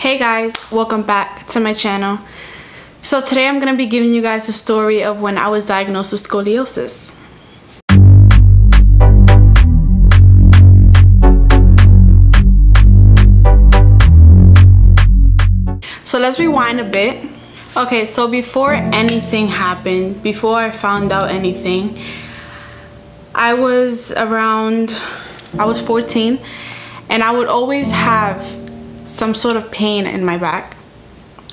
Hey guys, welcome back to my channel. So today I'm going to be giving you guys the story of when I was diagnosed with scoliosis. So let's rewind a bit. Okay, so before anything happened, before I found out anything, I was 14, and I would always have some sort of pain in my back,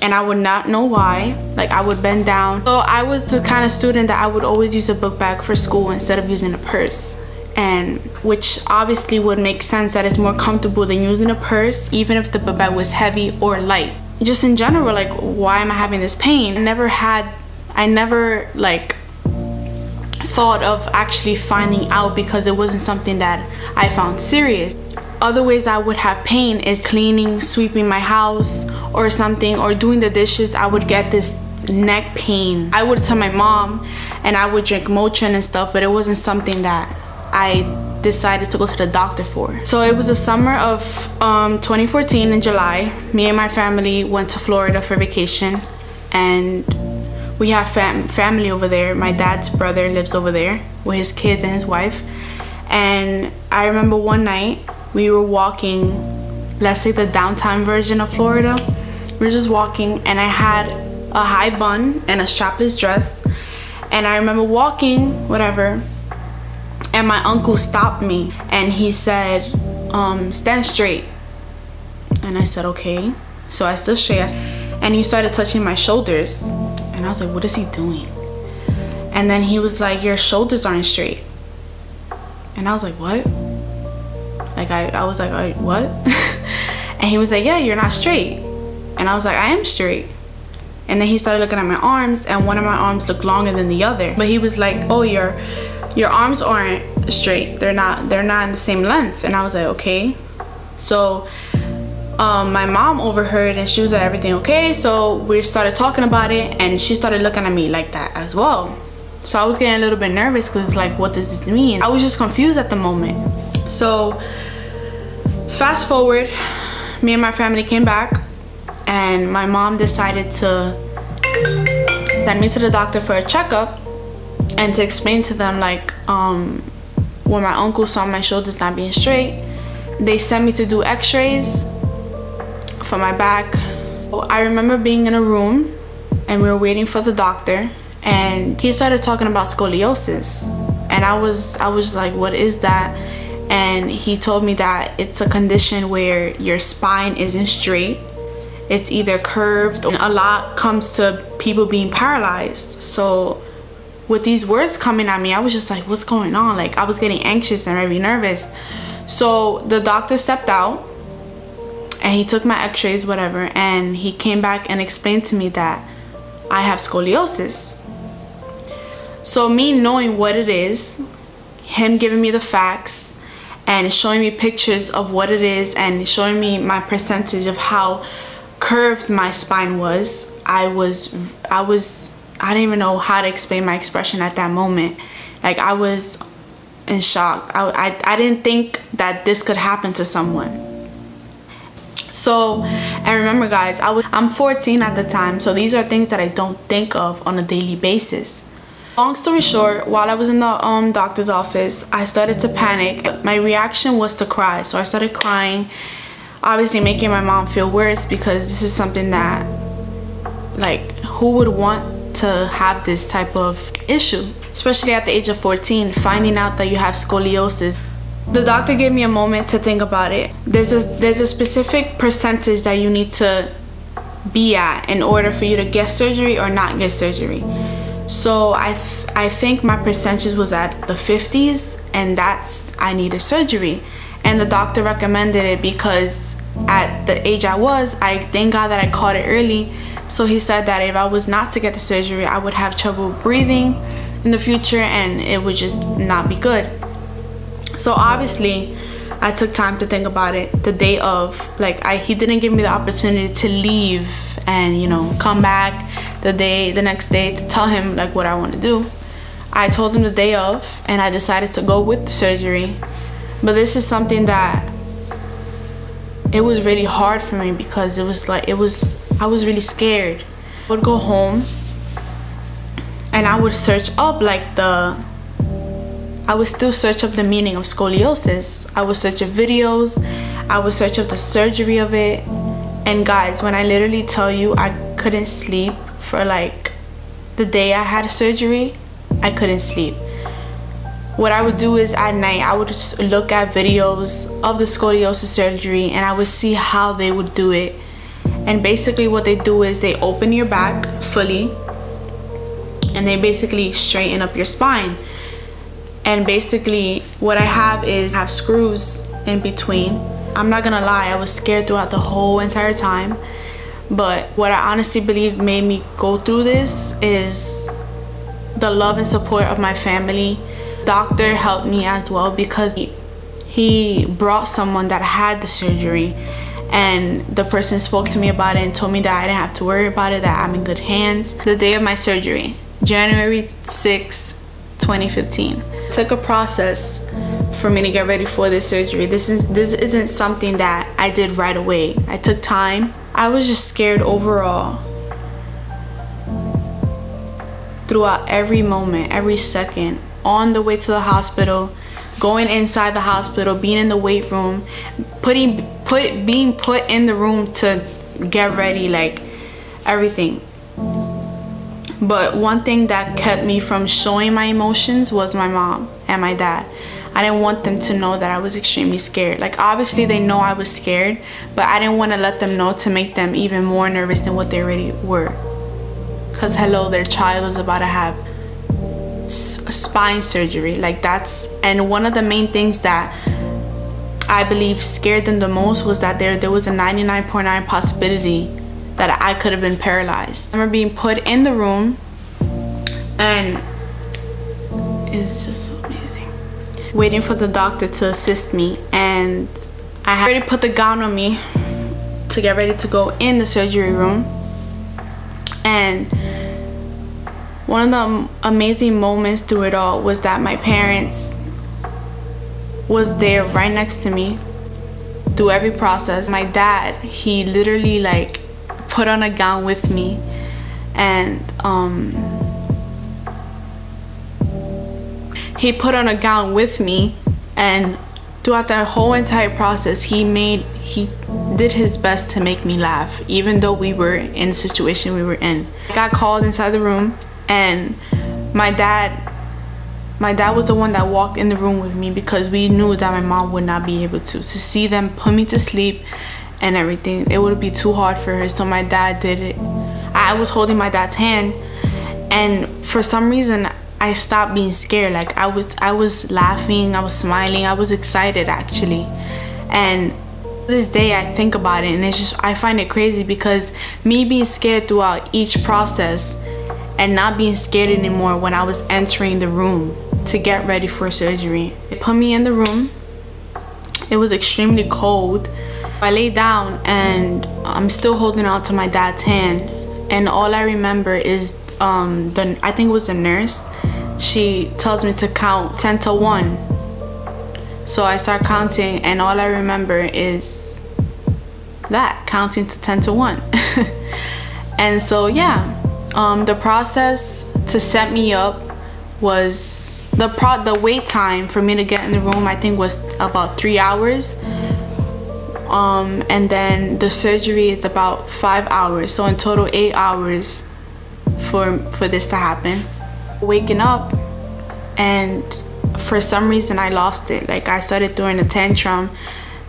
and I would not know why. Like, I would bend down. So I was the kind of student that I would always use a book bag for school instead of using a purse, and which obviously would make sense that it's more comfortable than using a purse, even if the book bag was heavy or light. Just in general, like, why am I having this pain? I never like thought of actually finding out, because it wasn't something that I found serious. Other ways I would have pain is cleaning, sweeping my house or something, or doing the dishes. I would get this neck pain. I would tell my mom, and I would drink Motrin and stuff, but it wasn't something that I decided to go to the doctor for. So it was the summer of 2014 in July. Me and my family went to Florida for vacation, and we have family over there. My dad's brother lives over there with his kids and his wife. And I remember one night we were walking, let's say the downtown version of Florida. We were just walking, and I had a high bun and a strapless dress, and I remember walking, whatever, and my uncle stopped me and he said, stand straight. And I said, okay. So I stood straight, and he started touching my shoulders, and I was like, what is he doing? And then he was like, your shoulders aren't straight. And I was like, what? Like, I was like, what? And he was like, yeah, you're not straight. And I was like, I am straight. And then he started looking at my arms, and one of my arms looked longer than the other. But he was like, oh, your arms aren't straight. They're not in the same length. And I was like, okay. So my mom overheard, and she was like, everything okay? So we started talking about it, and she started looking at me like that as well. So I was getting a little bit nervous, because it's like, what does this mean? I was just confused at the moment. So fast forward, me and my family came back, and my mom decided to send me to the doctor for a checkup, and to explain to them, like, when my uncle saw my shoulders not being straight, they sent me to do x-rays for my back. I remember being in a room, and we were waiting for the doctor, and he started talking about scoliosis, and I was like, what is that? And he told me that it's a condition where your spine isn't straight. It's either curved, or a lot comes to people being paralyzed. So with these words coming at me, I was just like, what's going on? Like, I was getting anxious and very nervous. So the doctor stepped out, and he took my x-rays, whatever, and he came back and explained to me that I have scoliosis. So me knowing what it is, him giving me the facts, and showing me pictures of what it is, and showing me my percentage of how curved my spine was, I didn't even know how to explain my expression at that moment. Like, I was in shock. I didn't think that this could happen to someone. So, and remember guys, I'm 14 at the time, so these are things that I don't think of on a daily basis. Long story short, while I was in the doctor's office, I started to panic. My reaction was to cry, so I started crying, obviously making my mom feel worse, because this is something that, like, who would want to have this type of issue, especially at the age of 14, finding out that you have scoliosis. The doctor gave me a moment to think about it. There's a specific percentage that you need to be at in order for you to get surgery or not get surgery. So I think my percentage was at the 50s, and I needed surgery. And the doctor recommended it because at the age I thank God that I caught it early. So he said that if I was not to get the surgery, I would have trouble breathing in the future, and it would just not be good. So obviously I took time to think about it. The day of, like, he didn't give me the opportunity to leave and, you know, come back the next day to tell him, like, what I want to do. I told him the day of, and I decided to go with the surgery. But this is something that it was really hard for me because I was really scared. I would go home and I would search up I would still search up the meaning of scoliosis. I would search up videos, I would search up the surgery of it. And guys, when I literally tell you I couldn't sleep for like the day I had surgery, I couldn't sleep. What I would do is at night, I would just look at videos of the scoliosis surgery and I would see how they would do it. And basically what they do is they open your back fully and they basically straighten up your spine. And basically what I have screws in between. I'm not gonna lie, I was scared throughout the whole entire time. But what I honestly believe made me go through this is the love and support of my family. Doctor helped me as well because he brought someone that had the surgery, and the person spoke to me about it and told me that I didn't have to worry about it, that I'm in good hands. The day of my surgery, January 6, 2015. It took a process for me to get ready for this surgery. This isn't something that I did right away. I took time. I was just scared overall. Throughout every moment, every second, on the way to the hospital, going inside the hospital, being in the weight room, being put in the room to get ready, like everything. But one thing that kept me from showing my emotions was my mom and my dad. I didn't want them to know that I was extremely scared. Like, obviously they know I was scared, but I didn't want to let them know to make them even more nervous than what they already were. Because hello, their child is about to have spine surgery. Like, and one of the main things that I believe scared them the most was that there was a 99.9% possibility that I could have been paralyzed. I remember being put in the room, and it's just so amazing. Waiting for the doctor to assist me, and I had already put the gown on me to get ready to go in the surgery room. And one of the amazing moments through it all was that my parents was there right next to me through every process. My dad, he literally like put on a gown with me, and he put on a gown with me, and throughout that whole entire process he did his best to make me laugh, even though we were in the situation we were in. I got called inside the room, and my dad was the one that walked in the room with me because we knew that my mom would not be able to see them put me to sleep and everything. It would be too hard for her, so my dad did it. I was holding my dad's hand, and for some reason I stopped being scared. Like, I was laughing, I was smiling, I was excited actually. And to this day I think about it, and it's just, I find it crazy because me being scared throughout each process and not being scared anymore when I was entering the room to get ready for surgery. They put me in the room. It was extremely cold. I lay down and I'm still holding on to my dad's hand, and all I remember is I think it was the nurse. She tells me to count 10 to 1. So I start counting, and all I remember is that, counting to 10 to 1. And so yeah, the process to set me up was the wait time for me to get in the room, I think, was about 3 hours. And then the surgery is about 5 hours, so in total 8 hours for this to happen. Waking up, and for some reason I lost it. Like, I started throwing a tantrum.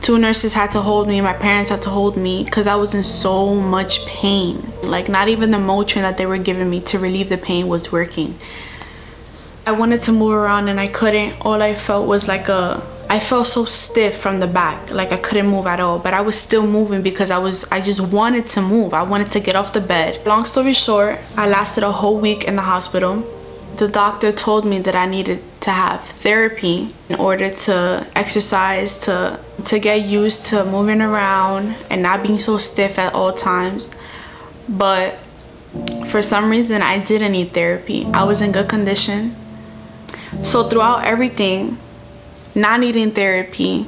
2 nurses had to hold me, my parents had to hold me because I was in so much pain. Like, not even the Motrin that they were giving me to relieve the pain was working. I wanted to move around and I couldn't. All I felt was like I felt so stiff from the back, like I couldn't move at all. But I was still moving because I just wanted to move. I wanted to get off the bed. Long story short, I lasted a whole week in the hospital. The doctor told me that I needed to have therapy in order to exercise, to get used to moving around and not being so stiff at all times. But for some reason I didn't need therapy. I was in good condition. So throughout everything, not needing therapy,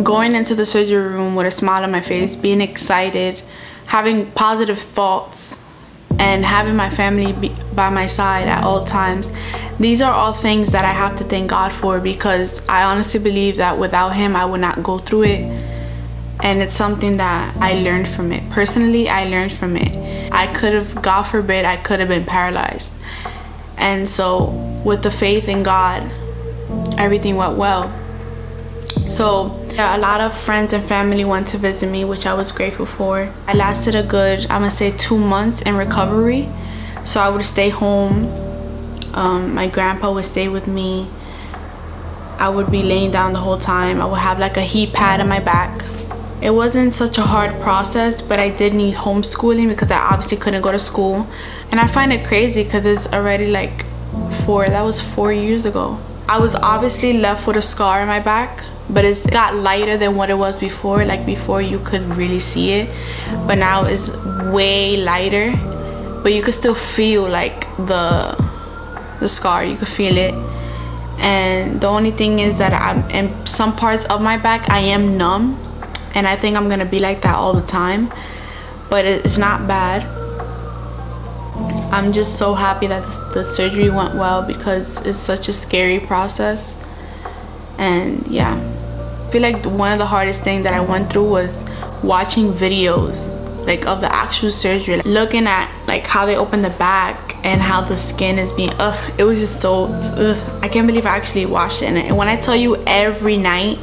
going into the surgery room with a smile on my face, being excited, having positive thoughts, and having my family by my side at all times. These are all things that I have to thank God for, because I honestly believe that without him I would not go through it. And it's something that I learned from it. Personally, I learned from it. I could have, God forbid, I could have been paralyzed. And so with the faith in God, everything went well. So yeah, a lot of friends and family went to visit me, which I was grateful for. I lasted a good, I'm gonna say 2 months in recovery. So I would stay home. My grandpa would stay with me. I would be laying down the whole time. I would have like a heat pad on my back. It wasn't such a hard process, but I did need homeschooling because I obviously couldn't go to school. And I find it crazy because it's already like that was 4 years ago. I was obviously left with a scar on my back, but it's got lighter than what it was before. Like before you could really see it, but now it's way lighter, but you could still feel like the scar. You could feel it. And the only thing is that I'm in some parts of my back I am numb, and I think I'm gonna be like that all the time, but it's not bad. I'm just so happy that the surgery went well, because it's such a scary process. And yeah, I feel like one of the hardest things that I went through was watching videos like of the actual surgery, looking at like how they open the back and how the skin is being it was just so I can't believe I actually watched it. And when I tell you, every night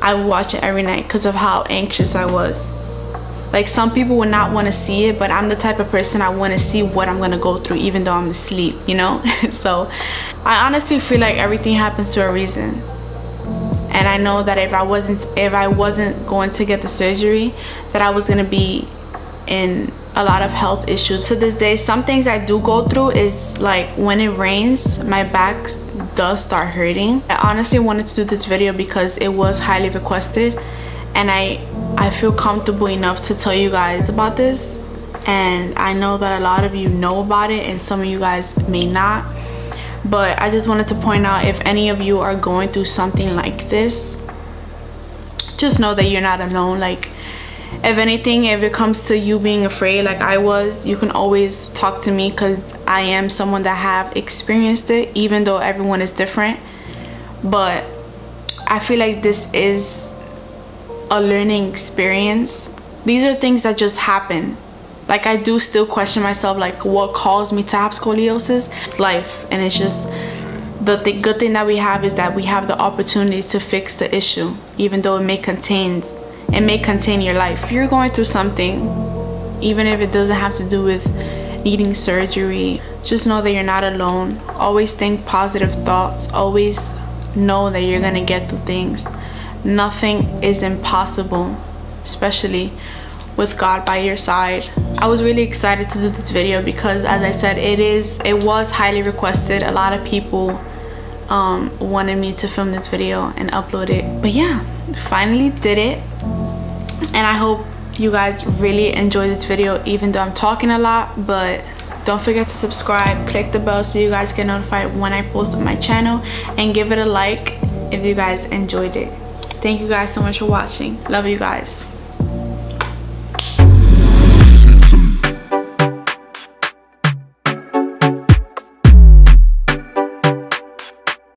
I would watch it every night because of how anxious I was. Like, some people would not want to see it, but I'm the type of person, I want to see what I'm gonna go through even though I'm asleep, you know. So I honestly feel like everything happens to a reason. And I know that if I wasn't going to get the surgery, that I was gonna be in a lot of health issues. To this day, some things I do go through is like when it rains, my back does start hurting. I honestly wanted to do this video because it was highly requested, and I feel comfortable enough to tell you guys about this. And I know that a lot of you know about it and some of you guys may not. But I just wanted to point out, if any of you are going through something like this, just know that you're not alone. Like, if anything, if it comes to you being afraid like I was, you can always talk to me, because I am someone that have experienced it, even though everyone is different. But I feel like this is a learning experience. These are things that just happen. Like, I do still question myself, like, what caused me to have scoliosis? It's life. And it's just the good thing that we have is that we have the opportunity to fix the issue, even though it may contain your life. If you're going through something, even if it doesn't have to do with needing surgery, just know that you're not alone. Always think positive thoughts. Always know that you're gonna get through things. Nothing is impossible, especially with God by your side. I was really excited to do this video because, as I said, it was highly requested. A lot of people wanted me to film this video and upload it. But yeah, finally did it. And I hope you guys really enjoy this video, even though I'm talking a lot. But don't forget to subscribe, click the bell so you guys get notified when I post on my channel, and give it a like if you guys enjoyed it. Thank you guys so much for watching. Love you guys.